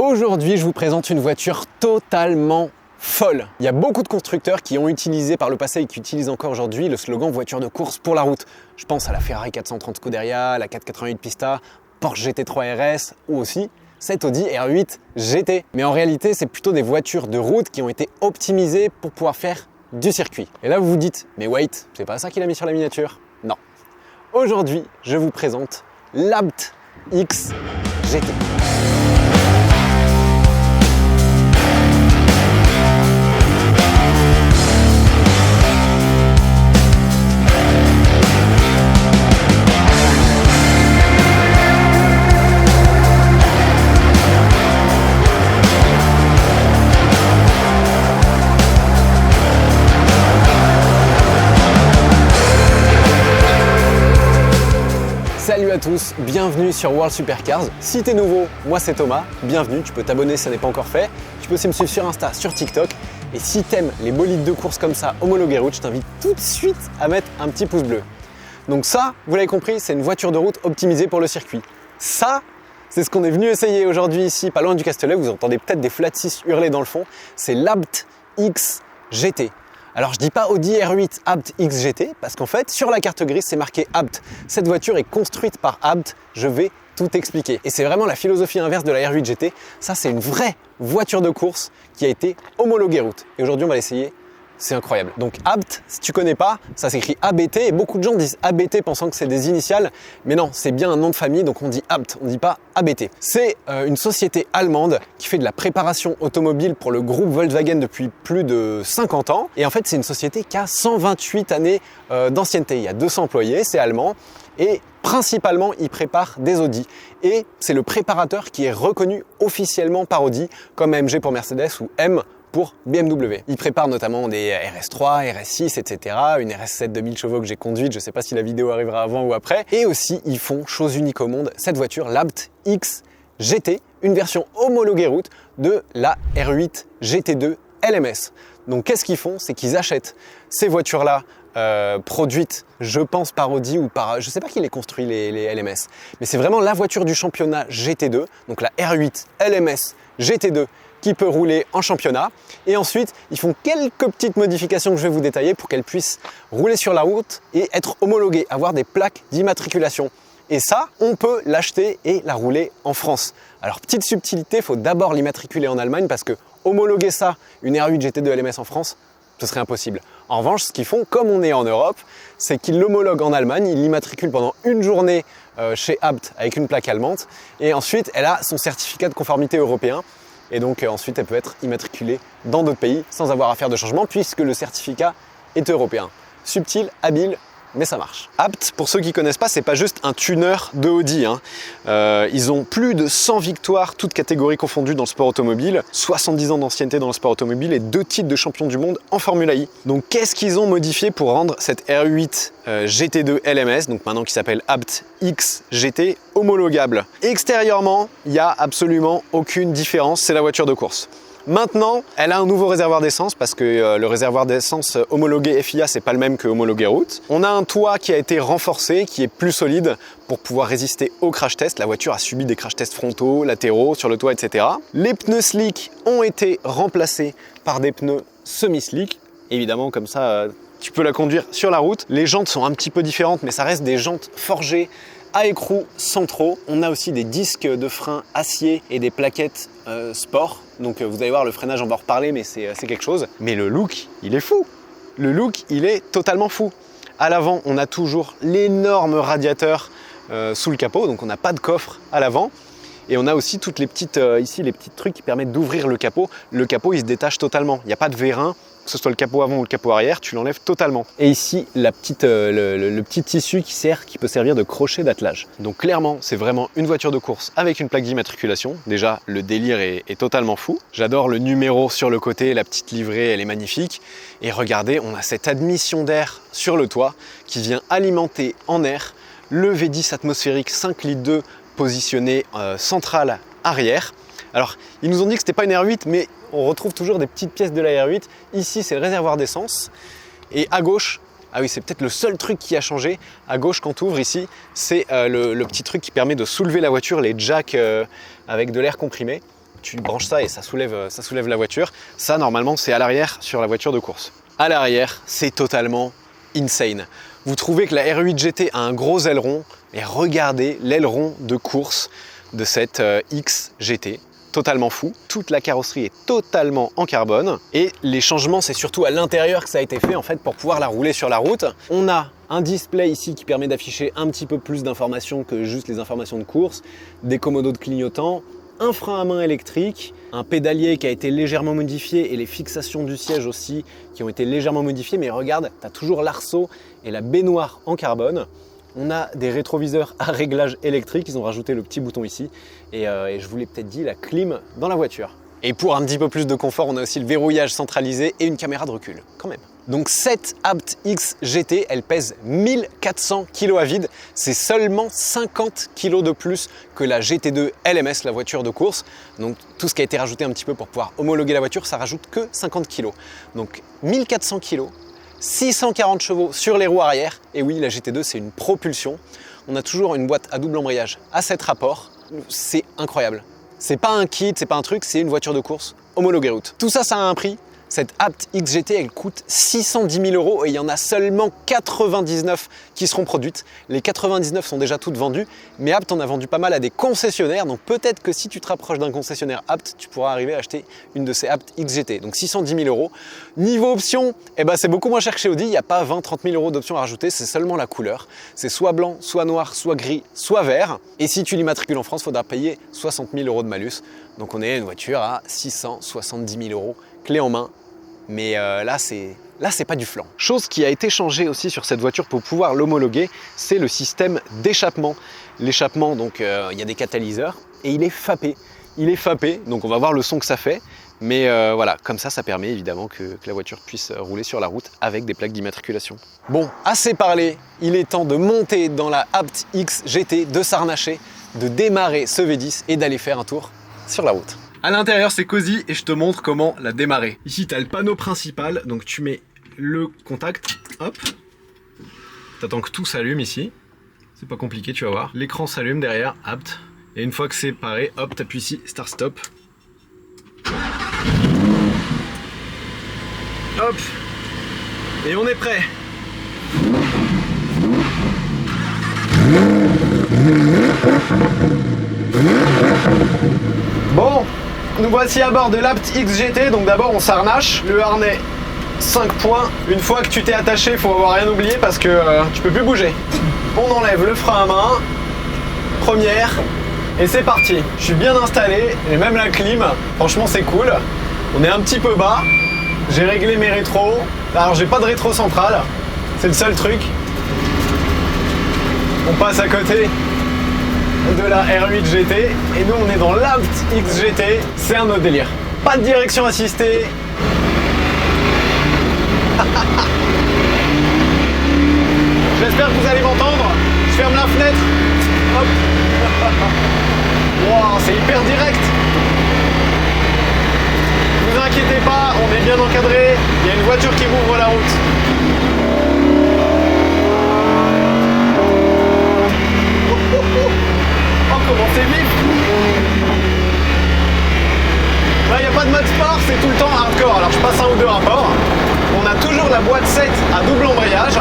Aujourd'hui, je vous présente une voiture totalement folle. Il y a beaucoup de constructeurs qui ont utilisé par le passé et qui utilisent encore aujourd'hui le slogan voiture de course pour la route. Je pense à la Ferrari 430 Scuderia, la 488 Pista, Porsche GT3 RS ou aussi cette Audi R8 GT. Mais en réalité, c'est plutôt des voitures de route qui ont été optimisées pour pouvoir faire du circuit. Et là, vous vous dites, mais wait, c'est pas ça qu'il a mis sur la miniature? Non. Aujourd'hui, je vous présente l'Abt X GT. Salut à tous, bienvenue sur World Supercars. Si t'es nouveau, moi c'est Thomas, bienvenue, tu peux t'abonner si ça n'est pas encore fait. Tu peux aussi me suivre sur Insta, sur TikTok. Et si t'aimes les bolides de course comme ça, homologués route, je t'invite tout de suite à mettre un petit pouce bleu. Donc ça, vous l'avez compris, c'est une voiture de route optimisée pour le circuit. Ça, c'est ce qu'on est venu essayer aujourd'hui ici, pas loin du Castellet. Vous entendez peut-être des flat 6 hurler dans le fond. C'est l'Abt X GT. Alors je dis pas Audi R8 Abt X GT parce qu'en fait sur la carte grise c'est marqué Abt. Cette voiture est construite par Abt, je vais tout expliquer. Et c'est vraiment la philosophie inverse de la R8 GT. Ça c'est une vraie voiture de course qui a été homologuée route. Et aujourd'hui on va l'essayer. C'est incroyable. Donc Abt, si tu connais pas, ça s'écrit ABT et beaucoup de gens disent ABT pensant que c'est des initiales, mais non, c'est bien un nom de famille, donc on dit Abt, on ne dit pas ABT. C'est une société allemande qui fait de la préparation automobile pour le groupe Volkswagen depuis plus de 50 ans. Et en fait, c'est une société qui a 128 années d'ancienneté. Il y a 200 employés, c'est allemand. Et principalement, ils préparent des Audi. Et c'est le préparateur qui est reconnu officiellement par Audi, comme AMG pour Mercedes ou M pour BMW. Ils préparent notamment des RS3, RS6, etc. Une RS7 2000 chevaux que j'ai conduite, je ne sais pas si la vidéo arrivera avant ou après. Et aussi, ils font, chose unique au monde, cette voiture, l'Abt X GT, une version homologuée route de la R8 GT2 LMS. Donc qu'est-ce qu'ils font? C'est qu'ils achètent ces voitures-là produites, je pense, par Audi ou par... Je ne sais pas qui les construit, les LMS. Mais c'est vraiment la voiture du championnat GT2, donc la R8 LMS GT2, qui peut rouler en championnat. Et ensuite, ils font quelques petites modifications que je vais vous détailler pour qu'elle puisse rouler sur la route et être homologuée, avoir des plaques d'immatriculation. Et ça, on peut l'acheter et la rouler en France. Alors, petite subtilité, il faut d'abord l'immatriculer en Allemagne parce que homologuer ça, une R8 GT2 LMS en France, ce serait impossible. En revanche, ce qu'ils font, comme on est en Europe, c'est qu'ils l'homologuent en Allemagne, ils l'immatriculent pendant une journée chez Abt avec une plaque allemande et ensuite, elle a son certificat de conformité européen. Et donc ensuite, elle peut être immatriculée dans d'autres pays sans avoir à faire de changement puisque le certificat est européen. Subtil, habile, mais ça marche. Abt, pour ceux qui ne connaissent pas, c'est pas juste un tuner de Audi. Ils ont plus de 100 victoires, toutes catégories confondues dans le sport automobile, 70 ans d'ancienneté dans le sport automobile et 2 titres de champion du monde en Formule I. Donc qu'est-ce qu'ils ont modifié pour rendre cette R8 GT2 LMS, donc maintenant qui s'appelle Abt X GT, homologable? Extérieurement, il n'y a absolument aucune différence, c'est la voiture de course. Maintenant, elle a un nouveau réservoir d'essence parce que le réservoir d'essence homologué FIA, c'est pas le même que homologué route. On a un toit qui a été renforcé, qui est plus solide pour pouvoir résister aux crash tests. La voiture a subi des crash tests frontaux, latéraux, sur le toit, etc. Les pneus slick ont été remplacés par des pneus semi-slick. Évidemment, comme ça, tu peux la conduire sur la route. Les jantes sont un petit peu différentes, mais ça reste des jantes forgées à écrous centraux. On a aussi des disques de frein acier et des plaquettes sport. Donc vous allez voir, le freinage, on va en reparler, mais c'est quelque chose. Mais le look, il est fou. Le look, il est totalement fou. À l'avant, on a toujours l'énorme radiateur sous le capot, donc on n'a pas de coffre à l'avant. Et on a aussi toutes les petites, ici, les petits trucs qui permettent d'ouvrir le capot. Le capot, il se détache totalement. Il n'y a pas de vérin, que ce soit le capot avant ou le capot arrière, tu l'enlèves totalement. Et ici, le petit tissu qui peut servir de crochet d'attelage. Donc clairement, c'est vraiment une voiture de course avec une plaque d'immatriculation. Déjà, le délire est totalement fou. J'adore le numéro sur le côté, la petite livrée, elle est magnifique. Et regardez, on a cette admission d'air sur le toit qui vient alimenter en air le V10 atmosphérique 5 litres 2 positionné centrale arrière. Alors, ils nous ont dit que c'était pas une R8, mais on retrouve toujours des petites pièces de la R8. Ici, c'est le réservoir d'essence. Et à gauche, ah oui, c'est peut-être le seul truc qui a changé. À gauche, quand tu ouvres ici, c'est le petit truc qui permet de soulever la voiture, les jacks avec de l'air comprimé. Tu branches ça et ça soulève la voiture. Ça, normalement, c'est à l'arrière sur la voiture de course. À l'arrière, c'est totalement insane. Vous trouvez que la R8 GT a un gros aileron, et regardez l'aileron de course de cette X GT. Totalement fou. Toute la carrosserie est totalement en carbone. Et les changements, c'est surtout à l'intérieur que ça a été fait en fait pour pouvoir la rouler sur la route. On a un display ici qui permet d'afficher un petit peu plus d'informations que juste les informations de course, des commodos de clignotants, un frein à main électrique, un pédalier qui a été légèrement modifié et les fixations du siège aussi qui ont été légèrement modifiées. Mais regarde, tu as toujours l'arceau et la baignoire en carbone. On a des rétroviseurs à réglage électrique, ils ont rajouté le petit bouton ici et je vous l'ai peut-être dit, la clim dans la voiture. Et pour un petit peu plus de confort, on a aussi le verrouillage centralisé et une caméra de recul, quand même. Donc cette Abt X GT, elle pèse 1400 kg à vide, c'est seulement 50 kg de plus que la GT2 LMS, la voiture de course. Donc tout ce qui a été rajouté un petit peu pour pouvoir homologuer la voiture, ça rajoute que 50 kg. Donc 1400 kg. 640 chevaux sur les roues arrière, et oui, la GT2 c'est une propulsion. On a toujours une boîte à double embrayage à 7 rapports, c'est incroyable. C'est pas un kit, c'est pas un truc, c'est une voiture de course homologuée route. Tout ça, ça a un prix. Cette Abt X GT, elle coûte 610 000 € et il y en a seulement 99 qui seront produites. Les 99 sont déjà toutes vendues, mais Abt en a vendu pas mal à des concessionnaires, donc peut-être que si tu te rapproches d'un concessionnaire Abt, tu pourras arriver à acheter une de ces Abt X GT. Donc 610 000 €. Niveau option, eh ben c'est beaucoup moins cher que chez Audi, il n'y a pas 20-30 000 € d'options à rajouter, c'est seulement la couleur. C'est soit blanc, soit noir, soit gris, soit vert. Et si tu l'immatricules en France, il faudra payer 60 000 € de malus. Donc on est une voiture à 670 000 €, clé en main. Mais là, c'est pas du flan. Chose qui a été changée aussi sur cette voiture pour pouvoir l'homologuer, c'est le système d'échappement. L'échappement, donc il y a des catalyseurs et il est fapé. Il est fapé, donc on va voir le son que ça fait. Mais voilà, comme ça permet évidemment que la voiture puisse rouler sur la route avec des plaques d'immatriculation. Bon, assez parlé, il est temps de monter dans la Abt X GT, de s'harnacher, de démarrer ce V10 et d'aller faire un tour sur la route. À l'intérieur, c'est cosy et je te montre comment la démarrer. Ici, tu as le panneau principal, donc tu mets le contact, hop. Tu attends que tout s'allume ici. C'est pas compliqué, tu vas voir. L'écran s'allume derrière, Abt. Et une fois que c'est paré, hop, tu appuies ici, Start Stop. Hop. Et on est prêt. Bon, nous voici à bord de l'Abt X GT, donc d'abord on s'harnache, le harnais 5 points. Une fois que tu t'es attaché, il faut avoir rien oublié parce que tu peux plus bouger. On enlève le frein à main, première, et c'est parti. Je suis bien installé, et même la clim, franchement c'est cool. On est un petit peu bas, j'ai réglé mes rétros, alors j'ai pas de rétro central, c'est le seul truc. On passe à côté de la R8 GT et nous on est dans l'Abt X GT, c'est un autre délire. Pas de direction assistée. J'espère que vous allez m'entendre. Je ferme la fenêtre. Hop. Wow, c'est hyper direct. Ne vous inquiétez pas, on est bien encadré. Il y a une voiture qui m'ouvre la route. Oh, comment c'est vif! Là, il n'y a pas de mode sport, c'est tout le temps hardcore. Alors, je passe un ou deux rapports. On a toujours la boîte 7 à double embrayage.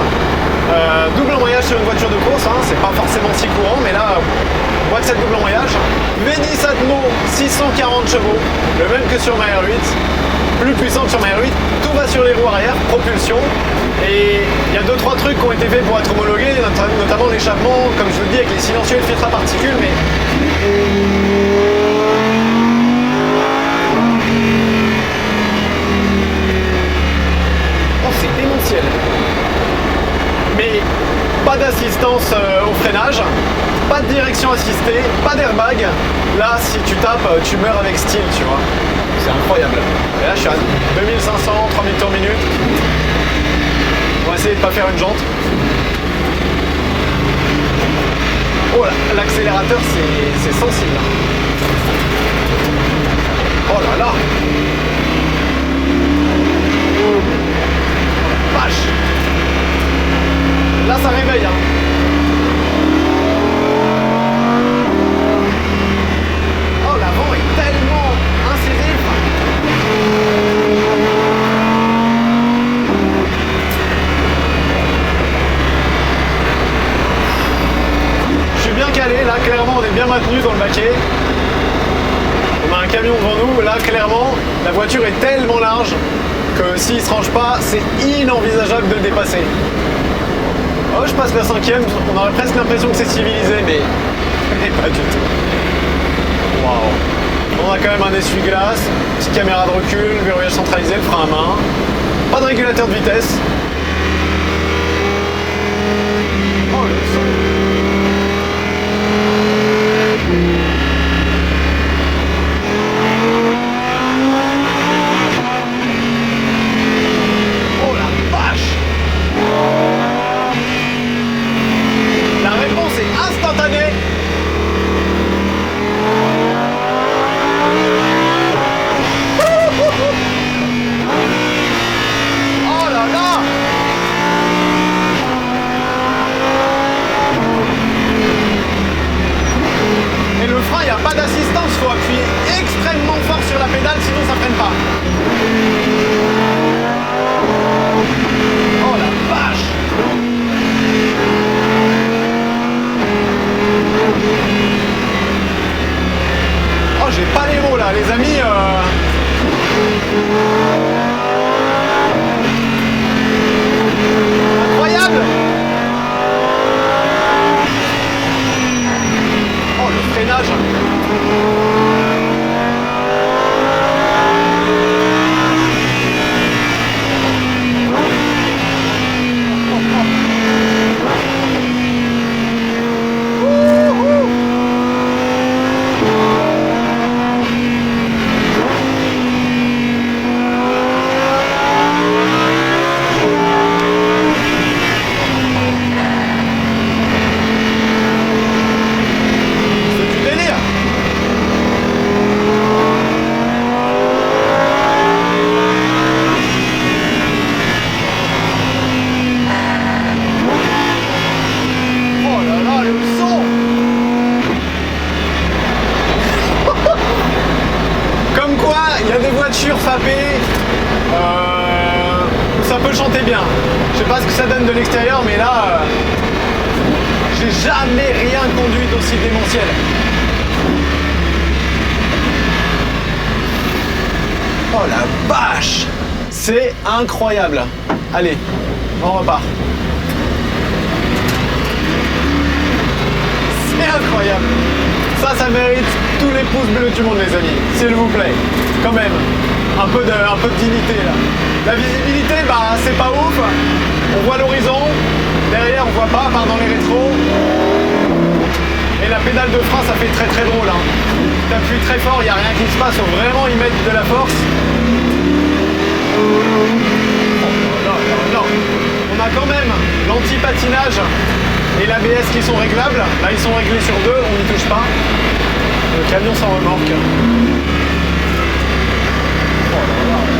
Double embrayage sur une voiture de course, hein, c'est pas forcément si courant, mais là, boîte 7 double embrayage. V10 Atmo, 640 chevaux, le même que sur ma R8. Plus puissant que sur ma R8. Tout va sur les roues arrière, propulsion. Et il y a 2-3 trucs qui ont été faits pour être homologués, notamment l'échappement, comme je vous le dis, avec les silencieux et le filtre à particules, mais... Oh, c'est démentiel. Mais pas d'assistance au freinage, pas de direction assistée, pas d'airbag. Là, si tu tapes, tu meurs avec style, tu vois. C'est incroyable. Et là, je suis à 2500, 3000 tours minute. On va essayer de ne pas faire une jante. Oh là, l'accélérateur c'est sensible. Oh là là. Vache. Là ça réveille hein. Oh l'avant est tellement camion devant nous. Là, clairement, la voiture est tellement large que s'il se range pas, c'est inenvisageable de le dépasser. Oh, je passe la 5e, on aurait presque l'impression que c'est civilisé, mais pas du tout. Waouh. On a quand même un essuie-glace, petite caméra de recul, verrouillage centralisé, le frein à main. Pas de régulateur de vitesse. Oh, le son. Oh la vache. La réponse est instantanée. Oh là là. Et le frein, il n'y a pas d'assistance, il faut appuyer extrêmement fort sur la pédale, sinon ça freine pas. Oh la vache. Oh, j'ai pas les mots là, les amis. Incroyable. Oh, le freinage. Ça peut chanter bien. Je sais pas ce que ça donne de l'extérieur, mais là, j'ai jamais rien conduit d'aussi démentiel. Oh la vache! C'est incroyable. Allez, on repart. C'est incroyable. Ça mérite tous les pouces bleus du monde, les amis. S'il vous plaît. Quand même. Un peu de dignité là. La visibilité, bah c'est pas ouf. On voit l'horizon. Derrière on voit pas, à part dans les rétros. Et la pédale de frein, ça fait très très drôle. Hein. T'appuies très fort, il n'y a rien qui se passe. Faut vraiment y mettre de la force. Non. On a quand même l'anti-patinage et l'ABS qui sont réglables. Là ils sont réglés sur 2, on n'y touche pas. Le camion sans remorque. Oh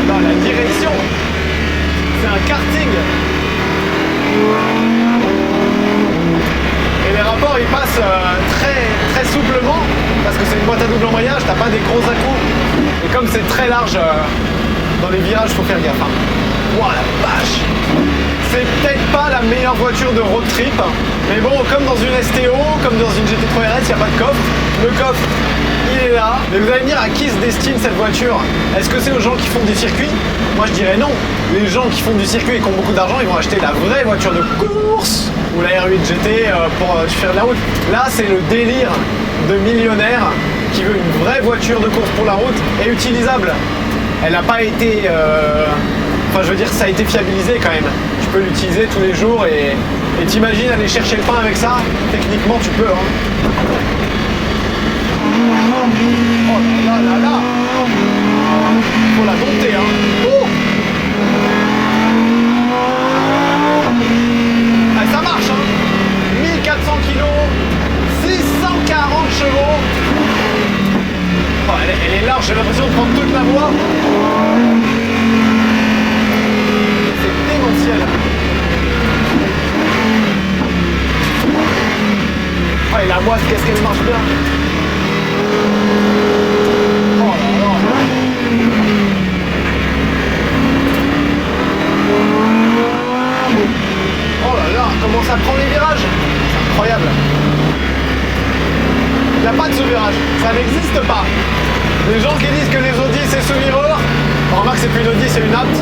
là, la direction, c'est un karting. Et les rapports ils passent très souplement parce que c'est une boîte à double embrayage, t'as pas des gros à-coups. Et comme c'est très large dans les virages, faut faire gaffe. Hein. Wow, la vache. C'est peut-être pas la meilleure voiture de road trip, mais bon, comme dans une STO, comme dans une GT3 RS, il n'y a pas de coffre. Le coffre, il est là. Mais vous allez me dire, à qui se destine cette voiture? Est-ce que c'est aux gens qui font du circuit? Moi je dirais non. Les gens qui font du circuit et qui ont beaucoup d'argent, ils vont acheter la vraie voiture de course ou la R8 GT pour faire de la route. Là, c'est le délire de millionnaire qui veut une vraie voiture de course pour la route et utilisable. Elle n'a pas été... Enfin, je veux dire, ça a été fiabilisé quand même. Tu peux l'utiliser tous les jours et t'imagines aller chercher le pain avec ça. Techniquement, tu peux. Hein. Oh là. Faut la dompter, hein. Ouh. Ah, ça marche, hein. 1400 kg, 640 chevaux. Oh, elle est large, j'ai l'impression de prendre toute la voie. C'est démentiel. Oh, et la boîte, qu'est-ce qu'elle marche bien. Oh là là. Oh là là, comment ça prend les virages. C'est incroyable. Il n'y a pas de sous-virage, ça n'existe pas. Les gens qui disent que les Audi c'est semi-mirror, on remarque que c'est plus une Audi, c'est une Apt.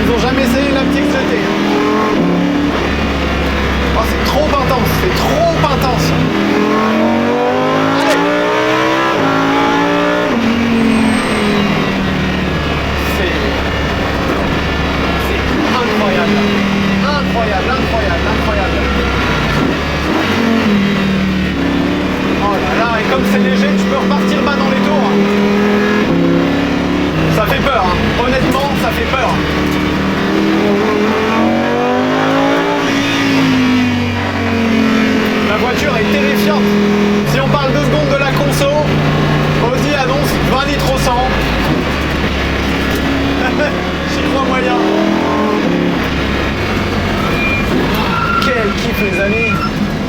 Ils n'ont jamais essayé une Aptix GT. Oh, c'est trop intense, c'est trop intense. Allez. C'est incroyable. Incroyable, incroyable, incroyable. Oh là là, et comme c'est léger, tu peux repartir bas dans les tours. Ça fait peur, hein. Honnêtement, ça fait peur. La voiture est terrifiante. Si on parle 2 secondes de la conso, Audi annonce 20 litres au 100. J'y crois moyen. Quel kiff les amis.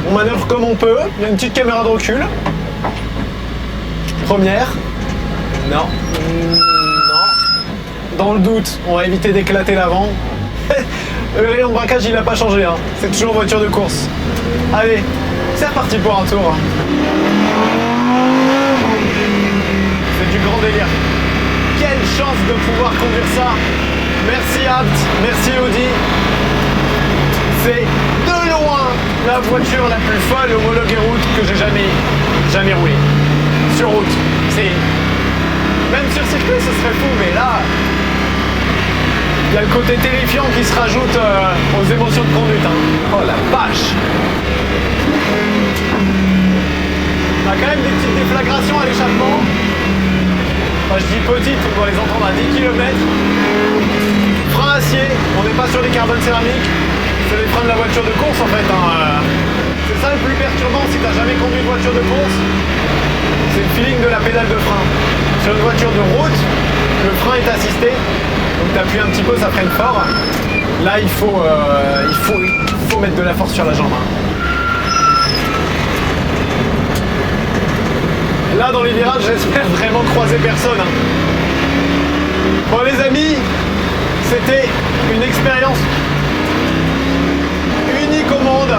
On manœuvre comme on peut. Il y a une petite caméra de recul. Première. Non. Non. Dans le doute, on va éviter d'éclater l'avant. Le rayon de braquage il n'a pas changé, hein. C'est toujours une voiture de course. Allez, c'est reparti pour un tour. C'est du grand délire. Quelle chance de pouvoir conduire ça. Merci Apt, merci Audi. C'est de loin la voiture la plus folle homologuée route que j'ai jamais roulée. Sur route, c'est... Même sur circuit ce serait fou, mais là... Il y a le côté terrifiant qui se rajoute aux émotions de conduite. Hein. Oh la vache! On a quand même des petites déflagrations à l'échappement. Enfin, je dis petites, on doit les entendre à 10 km. Frein acier, on n'est pas sur des carbones céramiques. C'est les freins de la voiture de course en fait. Hein. C'est ça le plus perturbant si tu n'as jamais conduit une voiture de course. C'est le feeling de la pédale de frein. Sur une voiture de route, le frein est assisté. Donc tu appuies un petit peu, ça freine fort. Là, il faut mettre de la force sur la jambe. Hein. Là, dans les virages, j'espère vraiment croiser personne. Hein. Bon, les amis, c'était une expérience unique au monde.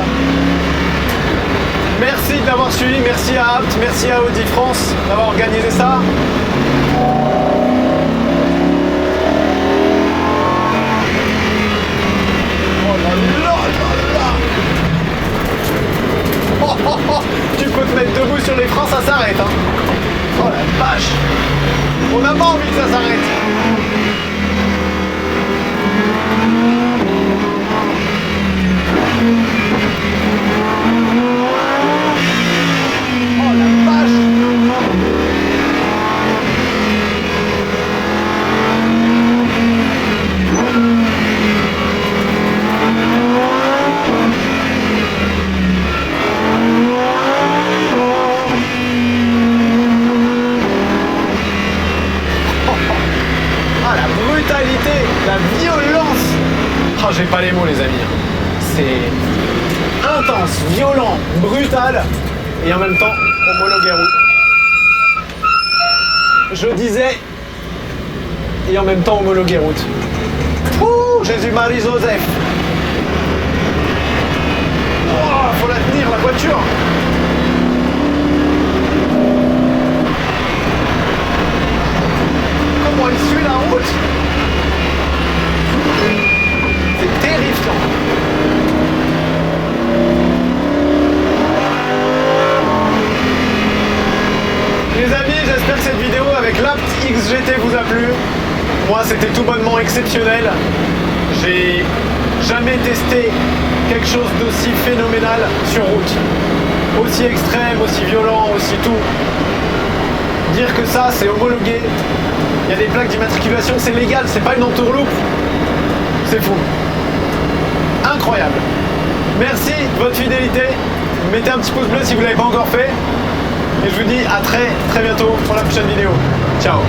Merci de l'avoir suivi, merci à Apt, merci à Audi France d'avoir organisé ça. Tu peux te mettre debout sur les freins, ça s'arrête. Hein. Oh la vache. On n'a pas envie que ça s'arrête. Oh la vache. La violence. Oh, j'ai pas les mots les amis. C'est intense, violent, brutal et en même temps homologué route. Je disais et en même temps homologué route. Ouh, Jésus-Marie Joseph. Oh, faut la tenir la voiture. Comment il suit la route. C'est terrifiant. Les amis, j'espère que cette vidéo avec l'Apt XGT vous a plu. Moi, c'était tout bonnement exceptionnel. J'ai jamais testé quelque chose d'aussi phénoménal sur route. Aussi extrême, aussi violent, aussi tout. Dire que ça, c'est homologué. Il y a des plaques d'immatriculation, c'est légal, c'est pas une entourloupe. C'est fou. Incroyable. Merci de votre fidélité. Mettez un petit pouce bleu si vous ne l'avez pas encore fait. Et je vous dis à très bientôt pour la prochaine vidéo. Ciao.